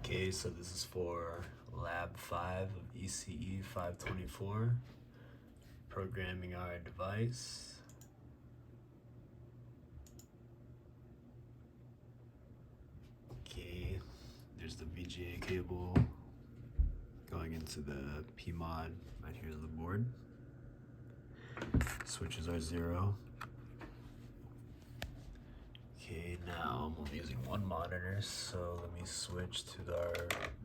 Okay, so this is for Lab 5 of ECE 524, programming our device. Okay, there's the VGA cable going into the PMOD. Right here's the board. Switches are 0. Okay, now I'm only using one monitor, so let me switch to our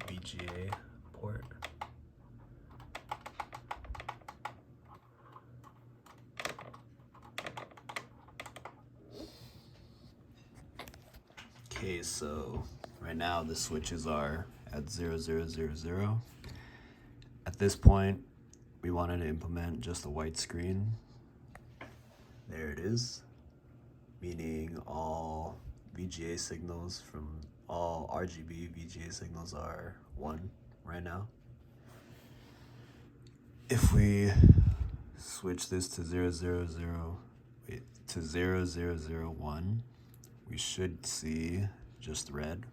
VGA port. Okay, so right now the switches are at 0000. At this point, we wanted to implement just a white screen. There it is, meaning all VGA signals from all RGB VGA signals are 1 right now. If we switch this to 0001, we should see just red.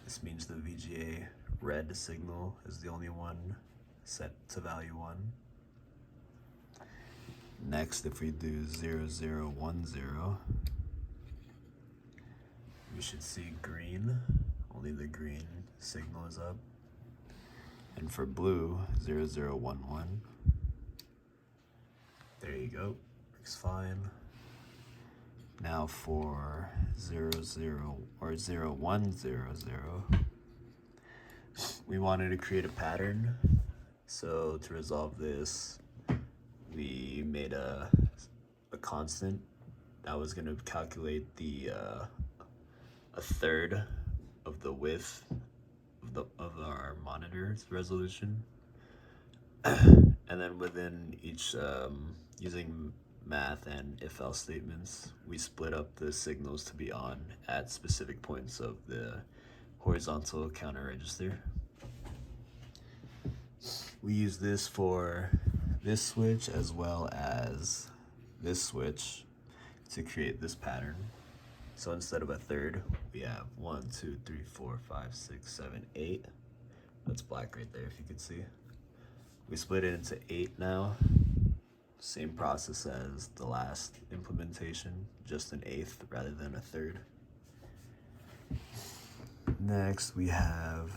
This means the VGA red signal is the only one set to value 1. Next, if we do 0010, we should see green. Only the green signal is up. And for blue, 0011. There you go, works fine. Now for 0100, we wanted to create a pattern. So to resolve this, we made a constant that was going to calculate a third of the width of our monitor's resolution, and then within each using math and if-else statements, we split up the signals to be on at specific points of the horizontal counter register. We use this for this switch as well as this switch to create this pattern. So instead of a third, we have 1, 2, 3, 4, 5, 6, 7, 8. That's black right there if you can see. We split it into 8 now. Same process as the last implementation, just an eighth rather than a third. Next, we have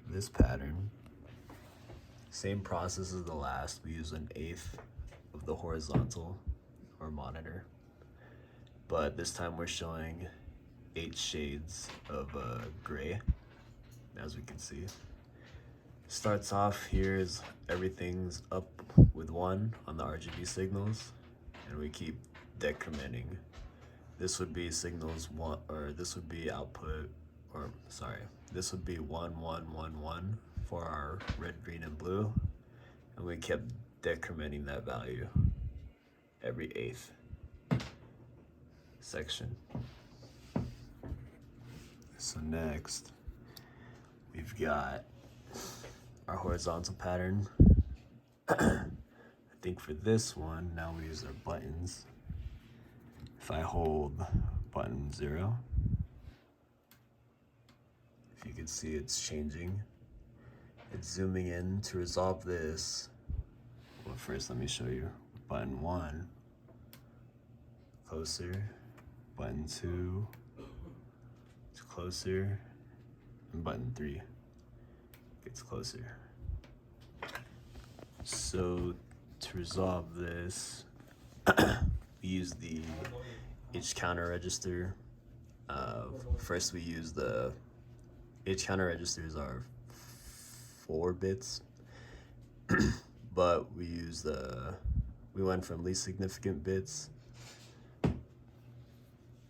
this pattern. Same process as the last. We use an eighth of the horizontal or monitor, but this time we're showing 8 shades of gray, as we can see. Starts off here is everything's up with 1 on the RGB signals, and we keep decrementing. This would be signals 1, or this would be output, or sorry, this would be 1, 1, 1, 1 for our red, green, and blue, and we kept decrementing that value every 8th section. So next, we've got our horizontal pattern. I think for this one, now we use our buttons. If I hold button 0, if you can see it's changing. It's zooming in. To resolve this, well, first let me show you. Button 1, closer. Button 2, it's closer. And button 3 gets closer. So to resolve this, we use the H counter register. First we use the H counter registers are 4 bits, but we went from least significant bits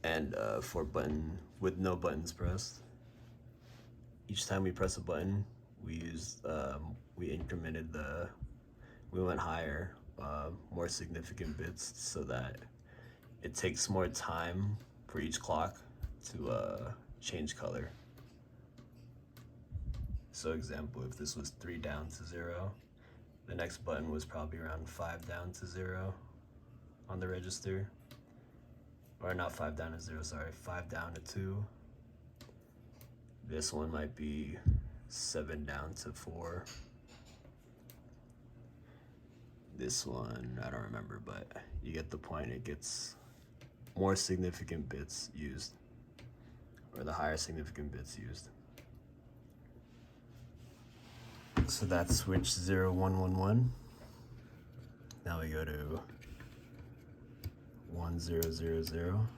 and for button with no buttons pressed. Each time we press a button, we went higher, more significant bits, so that it takes more time for each clock to change color. So example, if this was 3 down to 0, the next button was probably around 5 down to 0 on the register. Or not 5 down to 0, sorry, 5 down to 2, This one might be 7 down to 4. This one, I don't remember, but you get the point. It gets more significant bits used, or the higher significant bits used. So that's switch 0, 1, 1, 1. Now we go to 1, 0, 0, 0.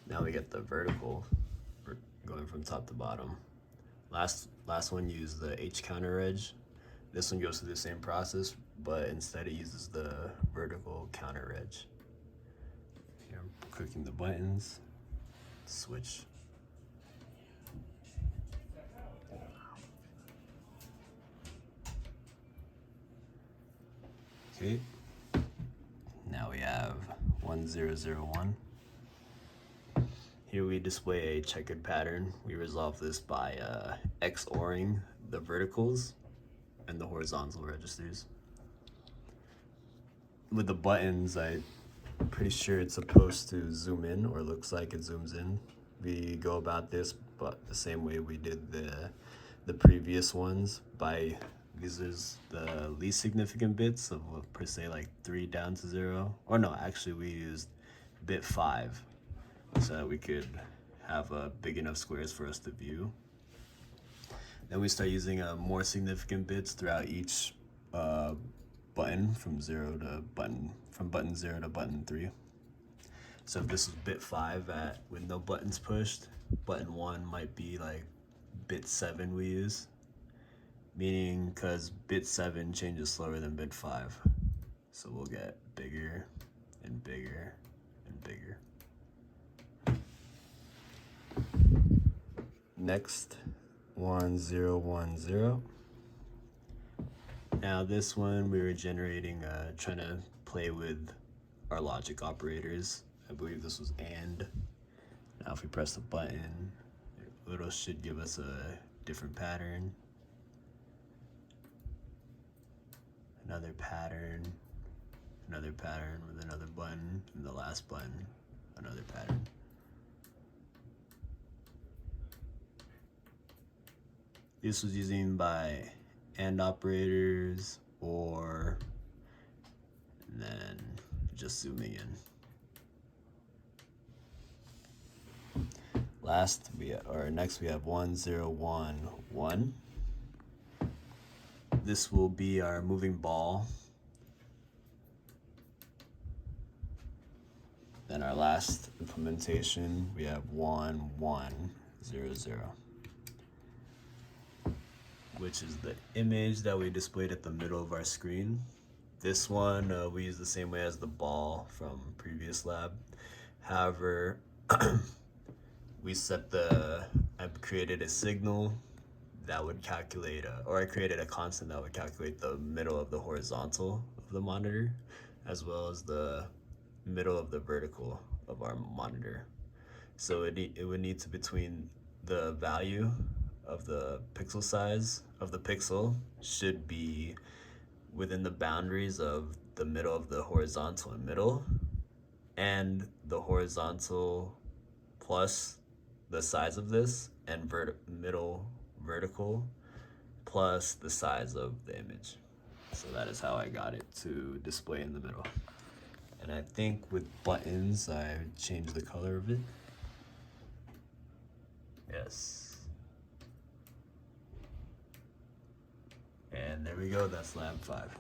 Now we get the vertical going from top to bottom. Last one used the H counter edge. This one goes through the same process, but instead it uses the vertical counter edge. Here I'm clicking the buttons, switch. Okay, now we have 1001. Here we display a checkered pattern. We resolve this by XORing the verticals and the horizontal registers. With the buttons, I'm pretty sure it's supposed to zoom in, or looks like it zooms in. We go about this but the same way we did the previous ones, by these is the least significant bits of per se like 3 down to 0. Or no, actually we used bit 5 so that we could have big enough squares for us to view. Then we start using more significant bits throughout each button from button 0 to button 3. So if this was bit 5 with no buttons pushed, button 1 might be like bit 7 we use, meaning because bit 7 changes slower than bit 5. So we'll get bigger and bigger and bigger. Next, 1, 0, 1, 0. Now this one we were generating, trying to play with our logic operators. I believe this was AND. Now if we press the button, it should give us a different pattern. Another pattern with another button, and the last button, another pattern. This was using by AND operators, or and then just zooming in. Next we have 1, 0, 1, 1. This will be our moving ball. Then our last implementation, we have 1, 1, 0, 0. Which is the image that we displayed at the middle of our screen. This one we use the same way as the ball from previous lab. However, I created a signal that would calculate, or I created a constant that would calculate the middle of the horizontal of the monitor, as well as the middle of the vertical of our monitor. So it would need to between the value of the pixel size of the pixel should be within the boundaries of the middle of the horizontal and middle, and the horizontal plus the size of this, and middle vertical plus the size of the image. So that is how I got it to display in the middle. And I think with buttons, I changed the color of it. Yes. And there we go, that's lab 5.